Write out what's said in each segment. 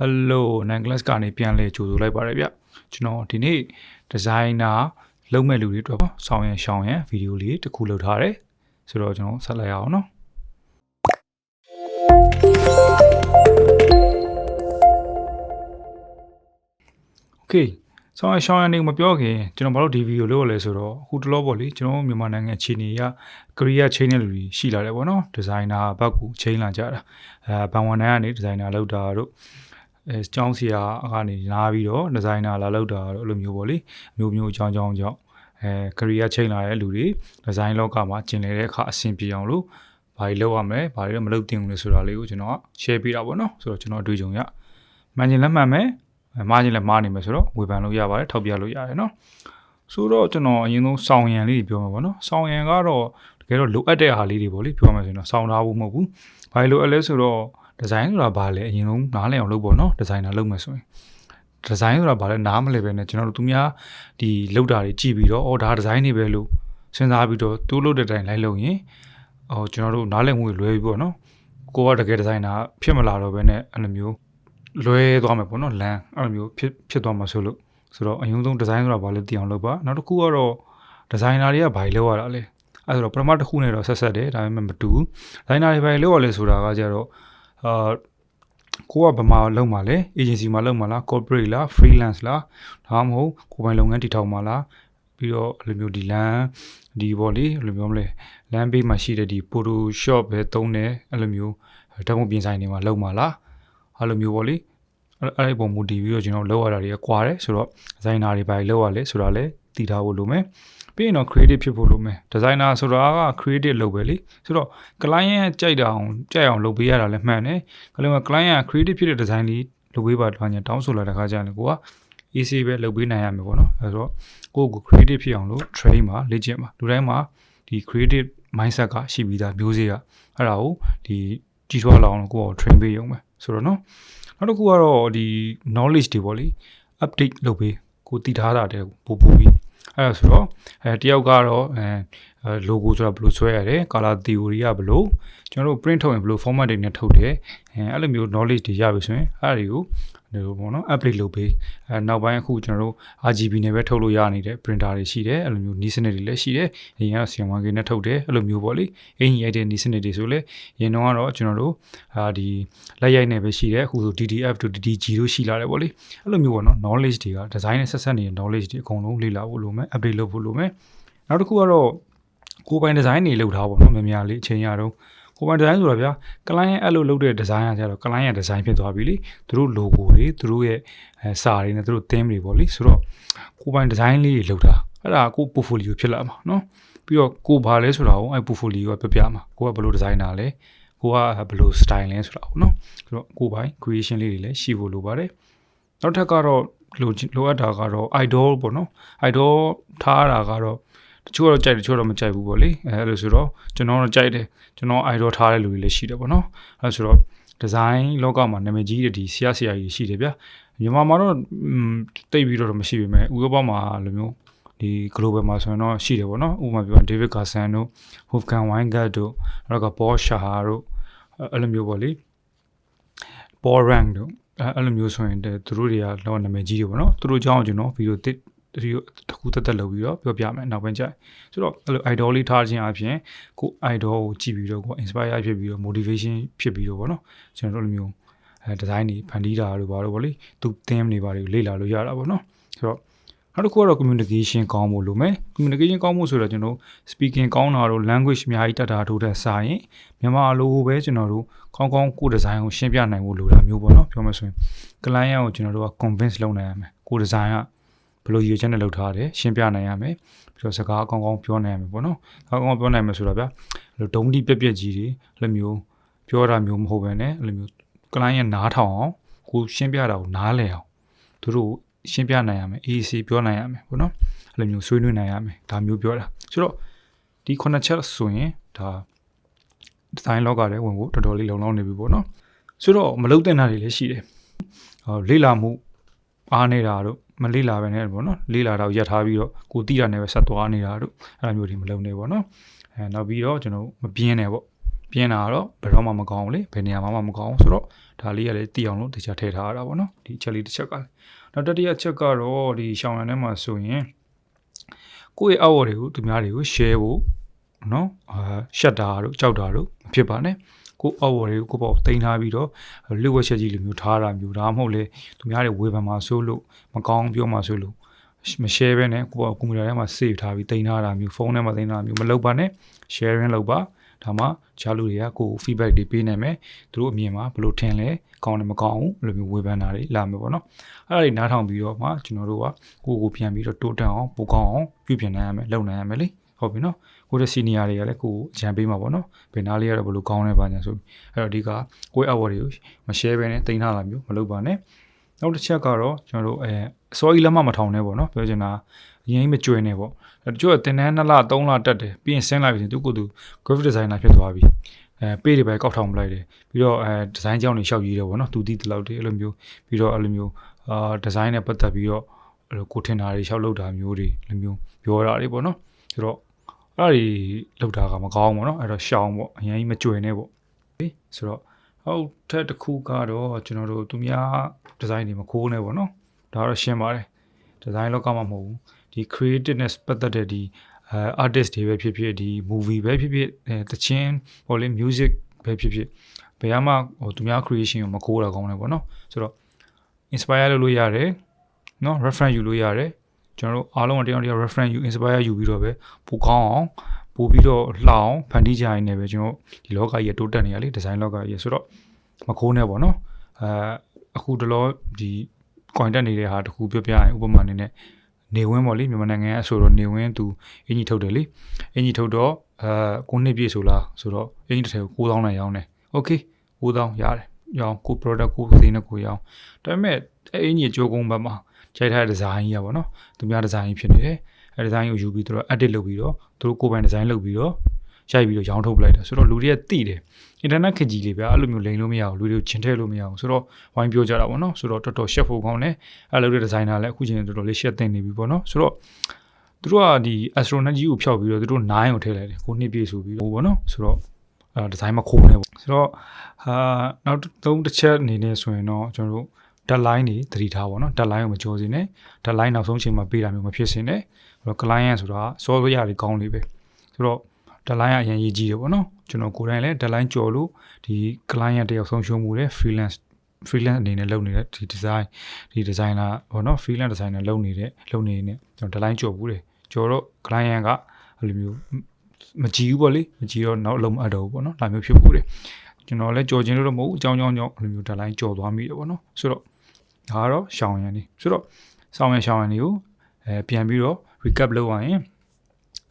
Hello နန်ကလစ်ကနေပြန်လဲကြိုဆိုလိုက်ပါတယ်ဗျကျွန်တော်ဒီနေ့ဒီဇိုင်နာလုပ်မဲ့လူတွေအတွက်ပေါ့ဆောင်းရံရှောင်းရံဗီဒီယိုလေးတစ်ခုလုပ်ထားတယ်ဆိုတော့ကျွန်တော်ဆက်လိုက်အောင်နော် Okay ဆောင်းရံရှောင်းရံနေမပြောခင်ကျွန်တော်ဘာလို့ဒီဗီဒီယိုလုပ်ရလဲဆိုတော့အခုတလောပေါ့လေကျွန်တော်မြန်မာနိုင်ငံအခြေအနေကကိုရီးယားချိန်တဲ့လူတွေရှိလာတယ်ပေါ့နော်ဒီဇိုင်နာဘက်ကိုချိန်လာကြတာဘန်ဝန်တန်းကနေဒီဇိုင်နာလုပ်တာတို့ကျောင်းဆရာကနေလာပြီးတော့ဒီဇိုင်နာလာလုပ်တာတို့အဲ့လိုမျိုးပေါ့လေမျိုးအကြောင်းကြောင့်ကရီးယားချိန်လာတဲ့လူတွေဒီဇိုင်လောကမှာကျင်လည်တဲ့အခါအဆင်ပြေအောင်လို့ဘာတွေလုပ်ရမလဲဘာတွေမလုပ်သင့်ဘူးလဲဆိုတာလေးကိုကျွန်တော် share ပေးတာပေါ့နော်ဆိုတော့ကျွန်တော်အတွေ့အကြုံရမှန်ချင်လက်မှန်မယ်မားချင်လက်မားနေမယ်ဆိုတော့ဝေဖန်လို့ရပါတယ်ထောက်ပြလို့ရတယ်နော်ဆိုတော့ကျွန်တော်အရင်ဆုံးစောင်းရံလေးပြောမှာပေါ့နော်စောင်းရံကတော့တကယ်တော့လိုအပ်တဲ့အားလေးတွေပေါ့လေပြောမှဆိုရင်တော့စောင်းထားဖို့မဟုတ်ဘူးဘာလို့လိုအပ်လဲဆိုတော့ဒီဇိုင်းဆိုတာဘာလဲအရင်ဆုံးနားလည်အောင်လုပ်ပေါ့နော်ဒီဇိုင်နာလုပ်မယ်ဆိုရင်ဒီဇိုင်းဆိုတာဘာလဲနားမလည်ပဲနဲ့ကျွန်တော်တို့သူများဒီလုပ်တာတွေကြည့်ပြီးတော့အော်ဒါဒီဇိုင်းတွေပဲလို့စဉ်းစားပြီးတော့သူ့လုပ်တဲ့တိုင်လိုက်လုပ်ရင်ကျွန်တော်တို့နားလည်မှုတွေလွဲပြီးပေါ့နော်ကိုကတကယ်ဒီဇိုင်နာဖြစ်မလာတော့ပဲနဲ့အဲ့လိုမျိုးလွဲသွားမယ်ပေါ့နော်လမ်းအဲ့လိုမျိုးဖြစ်သွားမှာဆိုတော့အရင်ဆုံးဒီဇိုင်းဆိုတာဘာလဲသိအောင်လုပ်ပါနောက်တစ်ခုကတော့ဒီဇိုင်နာတွေကဘာလို့လောက်ရတာလဲအဲ့ဆိုတော့ပထမတစ်ခုနဲ့တော့ဆက်တယ်ဒါပေမဲ့မတူဘူးဒီဇိုင်နာတွေဘာလို့လောက်ရလဲဆိုတာကကြတော့ကိုကဗမာလုပ်မှာလဲ agency မှာလုပ်မှာလား corporate လား freelance လားဒါမှမဟုတ်ကိုယ်ပိုင်လုပ်ငန်းတည်ထောင်မှာလားပြီးတော့အဲ့လိုမျိုးဒီလမ်းဒီပေါ့လေအဲ့လိုမျိုးမလဲလမ်းဘေးမှာရှိတဲ့ဒီ Photoshop ပဲသုံးတယ်အဲ့လိုမျိုးဓာတ်ပုံပြင်ဆိုင်တွေမှာလုပ်မှာလားအဲ့လိုမျိုးပေါ့လေအဲ့ဒီပုံမူတည်ပြီးတော့ကျွန်တော်လောက်ရတာတွေကကွာတယ်ဆိုတော့ဒီဇိုင်နာတွေဘာလောက်ရလဲဆိုတာလဲသိထားဖို့လိုမယ်ပြီးရင်တော့ creative ဖြစ်ဖို့လိုမယ်ဒီဇိုင်နာဆိုတာက creative လုပ်ပဲလေဆိုတော့ client ကြိုက်အောင်လုပ်ပေးရတာလည်းမှန်တယ်ဒါပေမဲ့ client က creative ဖြစ်တဲ့ design လေးလုပ်ပေးပါတော့ညာတောင်းဆိုလာတဲ့ခါကျရင်ကိုက easy ပဲလုပ်ပေးနိုင်ရမယ်ပေါ့နော်အဲဆိုတော့ကိုယ့်ကို creative ဖြစ်အောင်လို့ train ပါလေ့ကျင့်ပါလူတိုင်းမှာဒီ creative mindset ကရှိပြီးသားမျိုးစေ့ကအဲ့ဒါကိုဒီကြီးထွားလာအောင်ကိုယ့်ကို train ပေးရုံပဲဆိုတော့နော်နောက်တစ်ခုကတော့ဒီ knowledge တွေပေါ့လေ update လုပ်ပေးကိုတည်ထားတာတဲ့ပို့ပြီးအဲ့ဒါဆိုတော့တယောက်ကတော့logo ဆိုတာဘယ်လိုဆွဲရတယ် color theory ကဘယ်လိုကျွန်တော်တို့ print ထုတ်ရင်ဘယ်လို format တွေနဲ့ထုတ်တယ်အဲ့လိုမျိုး knowledge တွေရပြီဆိုရင်အဲ့ဒါတွေကိုပေါ့နော် update လုပ်ပေးနောက်ပိုင်းအခုကျွန်တော်တို့ RGB နဲ့ပဲထုတ်လို့ရနေတဲ့ printer တွေရှိတယ်အဲ့လိုမျိုးနီးစနစ်တွေလည်းရှိတယ်အရင်က CMYK နဲ့ထုတ်တယ်အဲ့လိုမျိုးပေါ့လေအင်ကြီးရိုက်တဲ့နီးစနစ်တွေဆိုလဲရင်တော့ကတော့ကျွန်တော်တို့ဒီလက်ရိုက်နဲ့ပဲရှိတယ်အခုဆို DDF တို့ DDG တို့ရှိလာတယ်ပေါ့လေအဲ့လိုမျိုးပေါ့နော် knowledge တွေက design နဲ့ဆက်ဆက်နေတဲ့ knowledge တွေအကုန်လုံးလေ့လာဖို့လိုမယ် update လုပ်ဖို့လိုမယ်နောက်တစ်ခုကတော့ကိုယ်ပိုင် design တွေလုပ်ထားပေါ့နော်များများလေးအချိန်ရတော့ကိုယ်ပိုင် design ဆိုတာဗျာ client အဲ့လိုလုပ်တဲ့ design ကကြတော့ client ရဲ့ design ဖြစ်သွားပြီလေသူတို့ logo တွေသူတို့ရဲ့စာတွေနဲ့သူတို့ theme တွေပေါ့လေဆိုတော့ကိုယ်ပိုင် design လေးတွေလုပ်တာအဲ့ဒါကို portfolio ဖြစ်လာမှာနော်ပြီးတော့ကိုဘာလဲဆိုတာကိုအဲ့ portfolio ကပြမှာကိုကဘယ်လို designer လဲကိုကဘယ်လို style လဲဆိုတာပေါ့နော်ဆိုတော့ကိုပိုင် creation လေးတွေလည်းရှိဖို့လိုပါတယ်နောက်ထပ်ကတော့လိုအပ်တာကတော့ idol ပေါ့နော် idol ထားတာကတော့တချို့တော့ကြိုက်တချို့တော့မကြိုက်ဘူးပေါ့လေအဲ့လိုဆိုတော့ကျွန်တော်တော့ကြိုက်တယ်ကျွန်တော် idol ထားတဲ့လူတွေလည်းရှိတယ်ပေါ့နော်အဲ့ဆိုတော့ design လောကမှာနာမည်ကြီးတဲ့ဒီဆရာကြီးရှိတယ်ဗျာမြန်မာမှာတော့တိတ်ပြီးတော့မရှိပေမဲ့ဥရောပမှာလိုမျိုးဒီ global မှာဆိုရင်တော့ရှိတယ်ပေါ့နော်ဥပမာပြောရင် David Carson တို့ Wolfgang Weingart တို့နောက်က Paul Schaar တို့အဲ့လိုမျိုးပေါ့လေ Paul Rank တို့အဲ့လိုမျိုးဆိုရင်သူတို့တွေကလောနာမည်ကြီးတွေပေါ့နော်သူတို့အကြောင်းကျွန်တော်ဗီဒီယိုတစ်ခုတက်လုပ်ပြီးတော့ပြောပြမယ်နောက်ပိုင်းကျရင်ဆိုတော့အဲ့လို idol လေးထားခြင်းအပြင်ကို idol ကိုကြည့်ပြီးတော့ကို inspire ဖြစ်ပြီးတော့ motivation ဖြစ်ပြီးတော့ပေါ့နော်ကျွန်တော်တို့လိုမျိုးdesign တွေဖန်တီးတာတို့ဘာလို့ပေါ့လေသူ theme တွေဘာတွေကိုလေ့လာလို့ရတာပေါ့နော်ဆိုတော့နောက်တစ်ခုကတော့ communication ကောင်းဖို့လိုမယ် communication ကောင်းဖို့ဆိုတော့ကျွန်တော် speaking ကောင်းတာတို့ language အများကြီးတတ်တာတို့တဲ့စာရင်မြန်မာလိုပဲကျွန်တော်တို့ကောင်းကို design ကိုရှင်းပြနိုင်ဖို့လိုတာမျိုးပေါ့နော်ပြောမယ်ဆိုရင် client ကိုကျွန်တော်တို့က convince လုပ်နိုင်ရမယ်ကို design ကဘယ်လိုရည်ချက်နဲ့လုပ်ထားတယ်ရှင်းပြနိုင်ရမယ်ပြီးတော့စကားအကောင်းပြောနိုင်ရမယ်ပေါ့နော်အကောင်းပြောနိုင်မယ်ဆိုတော့ဗျာဒုံးတိပြက်ကြီးတွေအဲ့လိုမျိုးပြောတာမျိုးမဟုတ်ဘဲနဲ့အဲ့လိုမျိုး client ရဲ့နားထောင်အောင်ကိုရှင်းပြတာကိုနားလည်အောင်သူတို့ရှင်းပြနိုင်ရမယ် AAC ပြောနိုင်ရမယ်ပေါ့နော်အဲ့လိုမျိုးဆွေးနွေးနိုင်ရမယ်ဒါမျိုးပြောတာဆိုတော့ဒီ9ချက်ဆိုရင်ဒါ design လောကထဲဝင်ဖို့တော်တော်လေးလုံလောက်နေပြီပေါ့နော်ဆိုတော့မလုံတဲ့နာတွေလည်းရှိတယ်လေ့လာမှုအားနေတာတို့မလေ့လာပဲနဲ့ပေါ့နော်လေ့လာတော့ရက်ထားပြီးတော့ကိုတိတာနဲ့ပဲဆက်သွားနေတာတို့အဲ့လိုမျိုးတွေမလုပ်နဲ့ပေါ့နော်နောက်ပြီးတော့ကျွန်တော်မပြင်းနဲ့ပေါ့ ပြင်းတာတော့ဘယ်တော့မှမကောင်းဘူးလေဘယ်နေရာမှမကောင်းဆိုတော့ဒါလေးကလည်းတည်အောင်လို့တရားထည့်ထားရတာပေါ့နော်ဒီချက်လေးတစ်ချက်ကလည်းနောက်တတိယချက်ကတော့ဒီရှောင်းရံထဲမှာဆိုရင်ကိုယ့်ရဲ့ hour တွေကိုသူများတွေကို share ဖို့နော်ရှက်တာတို့ကြောက်တာတို့မဖြစ်ပါနဲ့ကို hour တွေကိုကိုပေါ့တင်ထားပြီးတော့လျှို့ဝှက်ချက်ကြီးလိုမျိုးထားတာမျိုးဒါမှမဟုတ်လေသူများတွေဝေဖန်မှာဆိုလို့မကောင်းပြောမှာဆိုလို့မ share ပဲနဲ့ကိုပေါ့ကွန်ပျူတာထဲမှာ save ထားပြီးတင်ထားတာမျိုးဖုန်းထဲမှာတင်ထားတာမျိုးမလုပ်ပါနဲ့ sharing လုပ်ပါဒါမှကြားလူတွေကကို feedback တွေပေးနိုင်မယ်သူတို့အမြင်မှာဘယ်လိုထင်လဲကောင်းတယ်မကောင်းဘူးဘယ်လိုမျိုးဝေဖန်တာတွေလာမယ်ပေါ့နော်အဲ့ဒါတွေနားထောင်ပြီးတော့မှကျွန်တော်တို့ကကိုပြန်ပြီးတော့တိုးတက်အောင်ပိုကောင်းအောင်ပြုပြင်နိုင်ရမယ်လုပ်နိုင်ရမယ်လေဟုတ်ပြီနော်ကိုတဲ့ senior တွေကလည်းကိုအကြံပေးမှာပေါ့နော်ဘယ်နားလေးကတော့ဘယ်လိုကောင်းလဲပါညာဆိုအဲ့တော့အဓိကကိုယ့် hour တွေကိုမ share ပဲနဲ့တင်ထားတာမျိုးမလုပ်ပါနဲ့နောက်တစ်ချက်ကတော့ကျွန်တော်တို့အစောကြီးလက်မထောင်နဲ့ပေါ့နော်ပြောချင်တာရင်းမကြွယ်နဲ့ပေါ့တချို့ကတင်တန်း2လ3လတက်တယ်ပြီးရင်ဆင်းလိုက်ပြီသူကိုယ်သူ graphic designer ဖြစ်သွားပြီပေးတွေပဲကောက်ထောင်ပလိုက်တယ်ပြီးတော့ဒီဇိုင်းကြောင်းတွေရှောက်ရေးတယ်ပေါ့နော်သူတီးတလောက်တွေအဲ့လိုမျိုးပြီးတော့အဲ့လိုမျိုးဒီဇိုင်းနဲ့ပတ်သက်ပြီးတော့အဲ့လိုကိုထင်တာတွေရှောက်လုပ်တာမျိုးတွေအဲ့လိုမျိုးပြောတာတွေပေါ့နော်ဆိုတော့အဲ့ဒါတွေလုပ်တာကမကောင်းဘူးပေါ့နော်အဲ့တော့ရှောင်းပေါ့အရင်ကြီးမကြွယ်နဲ့ပေါ့ဆိုတော့ဟုတ်ထက်တစ်ခုကတော့ကျွန်တော်တို့သူများဒီဇိုင်းတွေမခိုးနဲ့ပေါ့နော်ဒါတော့ရှင်းပါတယ်ဒီဇိုင်းလောကမှာမဟုတ်ဘူးဒီ creativeness ပတ်သက်တဲ့ဒီ artist တွေပဲဖြစ်ဖြစ်ဒီ movie ပဲဖြစ်ဖြစ်တခြင်းဟိုလေ music ပဲဖြစ်ဖြစ်ဘယ်မှဟိုသူများ creation ကိုမခိုးတာကောင်းတယ်ပေါ့နော်ဆိုတော့ inspire လုပ်လို့ရတယ်နော် reference ယူလို့ရတယ်ကျွန်တော်တို့အားလုံးကတယောက် reference ယူ inspire ယူပြီးတော့ပဲပိုကောင်းအောင်ပို့ပြီးတော့လှအောင်ဖန်တီးကြရင်လည်းပဲကျွန်တော်ဒီလောကကြီးတိုးတက်နေရလေ design လောကကြီးဆိုတော့မခိုးနဲ့ပေါ့နော်အခုတလောဒီ coin တက်နေတဲ့ဟာတခုပြောပြရင်ဥပမာအနေနဲ့နေဝင်းပေါ့လေမြန်မာနိုင်ငံအဆိုတော့နေဝင်းသူအင်ကြီးထုတ်တယ်လေအင်ကြီးထုတ်တော့9နှစ်ပြည့်ဆိုလားဆိုတော့အင်ကြီးတစ်ထည်ကို9000နဲ့ရောင်းတယ်โอเค9000ရတယ်ရောင်းကို product ကိုသေးနဲ့ကိုရောင်းဒါပေမဲ့အင်ကြီးကြိုးကုန်းဘက်မှာခြိုက်ထားတဲ့ဒီဇိုင်းကြီးอ่ะပေါ့နော်သူများဒီဇိုင်းကြီးဖြစ်နေတယ်အဲဒီဇိုင်းကိုယူပြီးတော့ edit လုပ်ပြီးတော့သူတို့ကိုယ်ပိုင်ဒီဇိုင်းလုပ်ပြီးတော့ရိုက်ပြီးတော့ရောင်းထုတ်ပလိုက်တာဆိုတော့လူတွေကသိတယ် internet ခကြီးလေးဗျာအဲ့လိုမျိုးလိန်လို့မရဘူးလူတွေကိုချင်းထဲလို့မရဘူးဆိုတော့ဝိုင်းပြောကြတာပေါ့နော်ဆိုတော့တော်တော်ရှက်ဖို့ကောင်းတယ်အဲ့လိုတဲ့ဒီဇိုင်နာလည်းအခုချိန်တော်တော်လေးရှက်သိနေပြီပေါ့နော်ဆိုတော့သူတို့ကဒီ astronaut ကြီးကိုဖျောက်ပြီးတော့သူတို့9ကိုထည့်လိုက်တယ်ကိုနှစ်ပြည့်ဆိုပြီးတော့ပေါ့နော်ဆိုတော့ဒီဇိုင်းမခိုးနေပေါ့ဆိုတော့နောက်တစ်ချက်အနေနဲ့ဆိုရင်တော့ကျွန်တော်တို့ deadline တွေသတိထားပါတော့ deadline ကိုမကြောစေနဲ့ deadline နောက်ဆုံးချိန်မှာပေးတာမျိုးမဖြစ်စေနဲ့ဆိုတော့ client ဆိုတာ software တွေကောင်းလေးပဲဆိုတော့ deadline အရင်ရေးကြည့်တယ်ပေါ့နော်ကျွန်တော်ကိုယ်တိုင်လည်း deadline ကြော်လို့ဒီ client တယောက်ဆုံးရှုံးမှုတဲ့ freelance အနေနဲ့လုပ်နေတဲ့ဒီ designer ပေါ့နော် freelance designer လုပ်နေနေကျွန်တော် deadline ကြော်ဘူးတယ်ကြော်တော့ client ကအဲ့လိုမျိုးမကြည့်ဘူးပေါ့လေမကြည့်တော့နောက်လုံးမအပ်တော့ဘူးပေါ့နော်ဒါမျိုးဖြစ်ဘူးတယ်ကျွန်တော်လည်းကြော်ခြင်းလို့တော့မဟုတ်ဘူးအကြောင်းအဲ့လိုမျိုး deadline ကြော်သွားမိတယ်ပေါ့နော်ဆိုတော့ဒါကတော့ရှောင်းရံနေဆိုတော့ရှောင်းရံတွေကိုပြန်ပြီးတော့ recap လုပ်ရရင်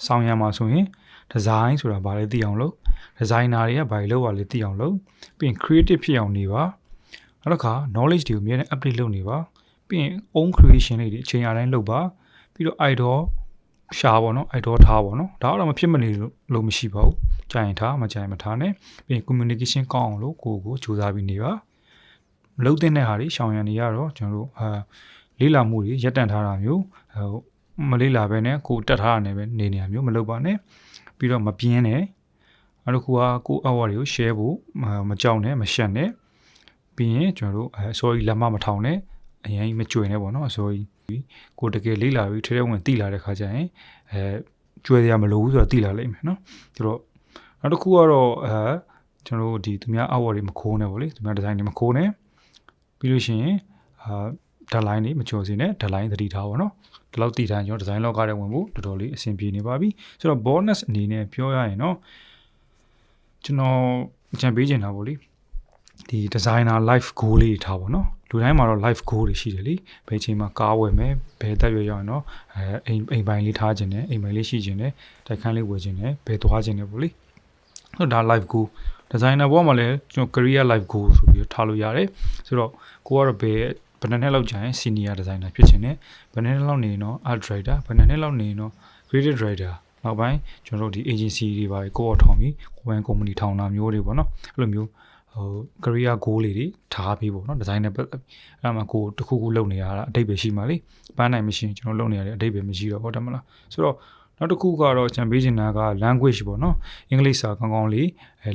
ရှောင်းရံမှာဆိုရင် design ဆိုတာဘာလဲသိအောင်လုပ် designer တွေကဘာလို့လုပ်ရလဲသိအောင်လုပ်ပြီးရင် creative ဖြစ်အောင်နေပါနောက်တစ်ခါ knowledge တွေကိုအများနဲ့ update လုပ်နေပါပြီးရင် own creation လေးတွေအချိန်အတိုင်းလုပ်ပါပြီးတော့ idol ရှာပါတော့ idol ထားပါတော့ဒါတော့မဖြစ်မနေလို့မရှိပါဘူးကြာရင်ထားမကြာရင်မထားနဲ့ပြီးရင် communication ကောင်းအောင်လို့ကိုကြိုးစားပြီးနေပါမလုပ်တဲ့ဟာတွေရှောင်ရံနေရတော့ကျွန်တော်တို့လေးလာမှုတွေရက်တန့်ထားတာမျိုးမလေးလာပဲနဲ့ကိုတက်ထားတာနဲ့ပဲနေရမျိုးမလုပ်ပါနဲ့ပြီးတော့မပြင်းနဲ့အဲ့လိုကို hour တွေကို share ဖို့မကြောက်နဲ့မရှက်နဲ့ပြီးရင်ကျွန်တော်တို့အစောကြီးလက်မထောင်နဲ့အရင်မကြွယ်နဲ့ပေါ့နော်အစောကြီးကိုတကယ်လေးလာပြီးထဲထဲဝင်တိလာတဲ့ခါကျရင်ကြွယ်ရမလို့ဆိုတော့တိလာလိမ့်မယ်နော်ဆိုတော့နောက်တစ်ခုကတော့ကျွန်တော်တို့ဒီသူများ hour တွေမခိုးနဲ့ပေါ့လေသူများ design တွေမခိုးနဲ့ပြီးလို့ရှိရင်deadline တွေမကျော်စေနဲ့ deadline သတိထားပါတော့ဒီလောက်တည်ထားကျွန်တော် design လောကထဲဝင်ဖို့တော်တော်လေးအဆင်ပြေနေပါပြီဆိုတော့ bonus အနေနဲ့ပြောရရင်တော့ကျွန်တော်ကြံပေးချင်တာပေါ့လေဒီ designer life goal လေးထားပါတော့လူတိုင်းမှာတော့ life goal တွေရှိတယ်လေဘယ်ချိန်မှာကားဝယ်မယ်ဘယ်တက်ရွယ်ရောက်ရင်တော့အိမ်ပိုင်းလေးထားခြင်းနဲ့အိမ်ပိုင်းလေးရှိခြင်းနဲ့တိုက်ခန်းလေးဝယ်ခြင်းနဲ့ဘယ်သွားခြင်းနဲ့ပေါ့လေဆိုတော့ဒါ life goal designer ဘောမှာလည်းကျွန်တော် career life goal ဆိုပြီးထားလို့ရတယ်ဆိုတော့ကိုကတော့ဘယ်နှစ်လောက်ကြာရင် senior designer ဖြစ်ချင်တယ်ဘယ်နှစ်လောက်နေရင်တော့ art director ဘယ်နှစ်လောက်နေရင်တော့ creative director နောက်ပိုင်းကျွန်တော်တို့ဒီ agency တွေပါကိုယ့်အထောင်ပြီးကိုယ်ပိုင် company ထောင်တာမျိုးတွေပေါ့နော်အဲ့လိုမျိုးcareer goal လေးတွေထားပြီးပေါ့နော် design နဲ့ပတ်သက်အဲ့ဒါမှကိုတခုခုလုပ်နေရတာအတိတ်ပဲရှိမှလေပန်းနိုင်မရှိရင်ကျွန်တော်လုပ်နေရတဲ့အတိတ်ပဲမရှိတော့ဟုတ်တယ်မလားဆိုတော့ နောက်တစ်ခုကတော့ကျွန်တော်ပေးချင်တာက language ပေါ့နော်အင်္ဂလိပ်စာကောင်းကောင်းလေး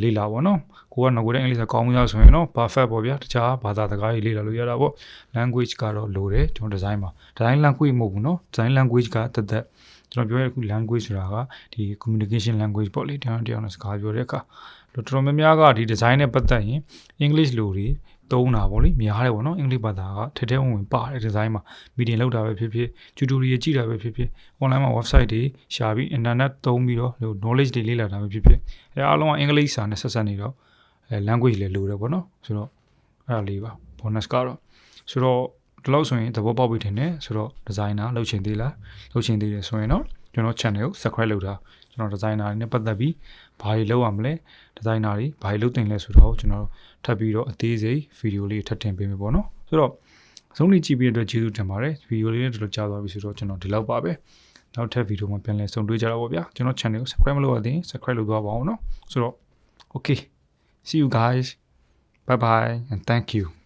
လေ့လာပေါ့နော်ကိုကငကိုတဲ့အင်္ဂလိပ်စာကောင်းပြီးသားဆိုရင်တော့ perfect ပေါ့ဗျာတခြားဘာသာစကားတွေလေ့လာလို့ရတာပေါ့ language ကတော့လိုတယ်ကျွန်တော် design မှာ design language မဟုတ်ဘူးနော် design language ကတသက်ကျွန်တော်ပြောရတဲ့ခု language ဆိုတာကဒီ communication language ပေါ့လေတရားနဲ့စကားပြောတဲ့အခါတော်တော်များများကဒီ design နဲ့ပတ်သက်ရင် English လိုတွေသုံးတာပေါ့လေများတယ်ပေါ့နော်အင်္ဂလိပ်ဘာသာကထဲထဲဝင်ပါတယ် design မှာ meeting လောက်တာပဲဖြစ်ဖြစ် tutorial ကြည့်တာပဲဖြစ်ဖြစ် online မှာ website တွေရှာပြီး internet သုံးပြီးတော့ knowledge တွေလေ့လာတာပဲဖြစ်ဖြစ်အားလုံးကအင်္ဂလိပ်စာနဲ့ဆက်ဆက်နေတော့language လည်းလိုတယ်ပေါ့နော်ဆိုတော့အဲ့ဒါလေးပါ bonus ကတော့ဆိုတော့ဒီလောက်ဆိုရင်သဘောပေါက်ပြီထင်တယ်ဆိုတော့ designer လုပ်ချင်သေးလားလုပ်ချင်သေးတယ်ဆိုရင်တော့ကျွန်တော် channel ကို subscribe လုပ်တာကျွန်တော် designer တွေနဲ့ပတ်သက်ပြီးဘာတွေလုပ်ရမလဲ designer တွေဘာတွေလုပ်တင်လဲဆိုတော့ကျွန်တော်ထပ်ပြီးတော့အသေးစိတ် video လေးထပ်တင်ပေးမယ်ပေါ့နော်ဆိုတော့အဆုံးလေးကြည့်ပြီးတဲ့အတွက်ကျေးဇူးတင်ပါတယ် video လေးနဲ့တော်တော်ကြာသွားပြီဆိုတော့ကျွန်တော်ဒီလောက်ပါပဲနောက်ထပ် video မှာပြန်လည်ဆုံတွေ့ကြတော့ဗောဗျာကျွန်တော် channel ကို subscribe မလုပ်ရသေးရင် subscribe လုပ်သွားပါအောင်နော်ဆိုတော့ okay see you guys bye bye and thank you